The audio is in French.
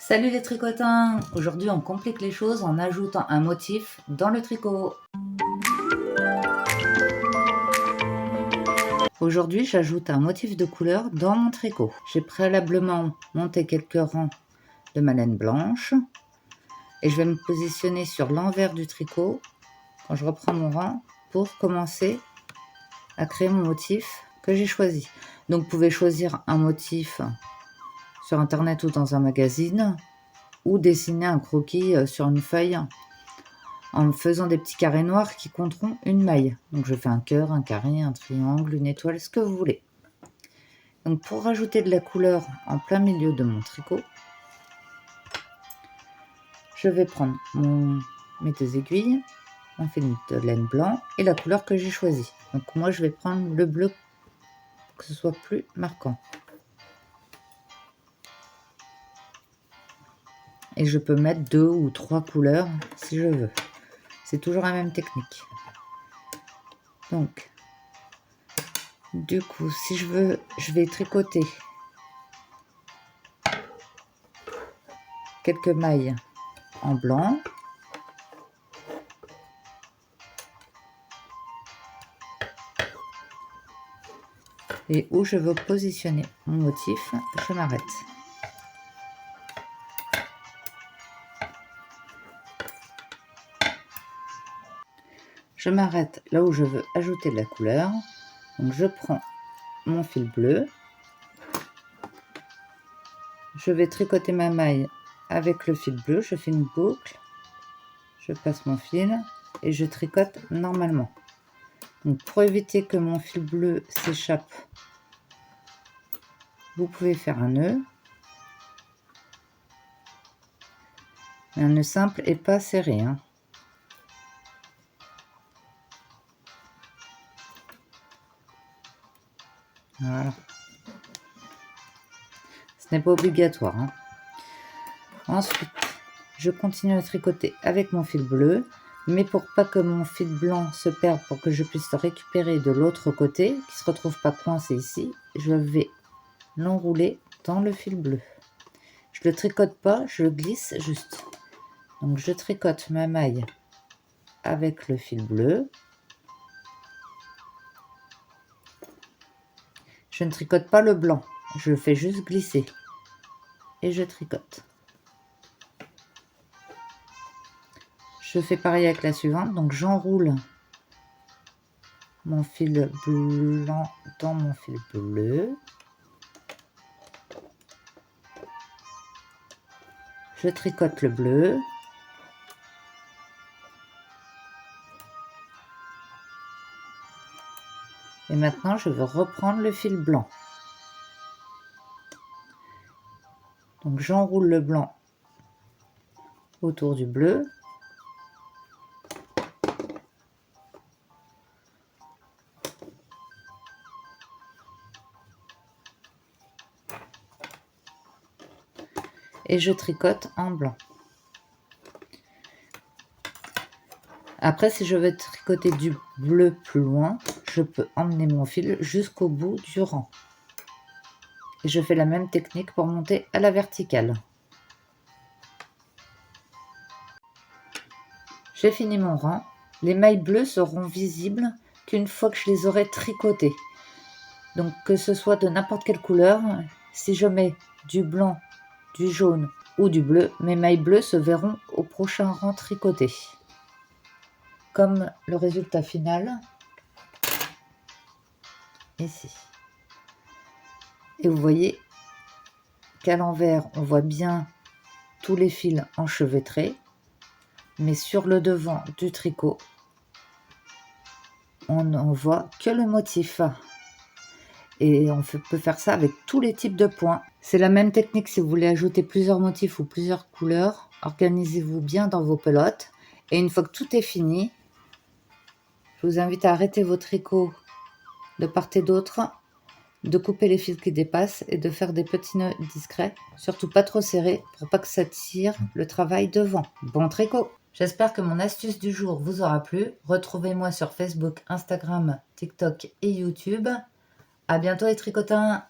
Salut les tricotins! Aujourd'hui on complique les choses en ajoutant un motif dans le tricot. Aujourd'hui j'ajoute un motif de couleur dans mon tricot. J'ai préalablement monté quelques rangs de ma laine blanche et je vais me positionner sur l'envers du tricot quand je reprends mon rang pour commencer à créer mon motif que j'ai choisi. Donc vous pouvez choisir un motif sur internet ou dans un magazine, ou dessiner un croquis sur une feuille en faisant des petits carrés noirs qui compteront une maille. Donc je fais un cœur, un carré, un triangle, une étoile, ce que vous voulez. Donc pour rajouter de la couleur en plein milieu de mon tricot, je vais prendre mes deux aiguilles, mon fil de laine blanc et la couleur que j'ai choisie. Donc moi je vais prendre le bleu pour que ce soit plus marquant. Et je peux mettre 2 ou 3 couleurs si je veux. C'est toujours la même technique. Donc, du coup, si je veux, je vais tricoter quelques mailles en blanc. Et où je veux positionner mon motif, je m'arrête. Je m'arrête là où je veux ajouter de la couleur. Donc je prends mon fil bleu. Je vais tricoter ma maille avec le fil bleu. Je fais une boucle. Je passe mon fil et je tricote normalement. Donc pour éviter que mon fil bleu s'échappe, vous pouvez faire un nœud. Un nœud simple et pas serré, hein. Voilà. Ce n'est pas obligatoire, hein. Ensuite, je continue à tricoter avec mon fil bleu, mais pour pas que mon fil blanc se perde, pour que je puisse le récupérer de l'autre côté, qu'il ne se retrouve pas coincé ici, je vais l'enrouler dans le fil bleu. Je le tricote pas, je le glisse juste. Donc je tricote ma maille avec le fil bleu. Je ne tricote pas le blanc, je le fais juste glisser. Et je tricote. Je fais pareil avec la suivante, donc j'enroule mon fil blanc dans mon fil bleu. Je tricote le bleu. Et maintenant, je veux reprendre le fil blanc. Donc j'enroule le blanc autour du bleu. Et je tricote en blanc. Après, si je veux tricoter du bleu plus loin, je peux emmener mon fil jusqu'au bout du rang. Et je fais la même technique pour monter à la verticale. J'ai fini mon rang. Les mailles bleues seront visibles qu'une fois que je les aurai tricotées. Donc que ce soit de n'importe quelle couleur, si je mets du blanc, du jaune ou du bleu, mes mailles bleues se verront au prochain rang tricoté. Comme le résultat final, ici. Et vous voyez qu'à l'envers, on voit bien tous les fils enchevêtrés, mais sur le devant du tricot, on n'en voit que le motif. Et on peut faire ça avec tous les types de points. C'est la même technique si vous voulez ajouter plusieurs motifs ou plusieurs couleurs. Organisez-vous bien dans vos pelotes. Et une fois que tout est fini, je vous invite à arrêter vos tricots de part et d'autre, de couper les fils qui dépassent et de faire des petits nœuds discrets. Surtout pas trop serrés pour pas que ça tire le travail devant. Bon tricot! J'espère que mon astuce du jour vous aura plu. Retrouvez-moi sur Facebook, Instagram, TikTok et YouTube. À bientôt les tricotins!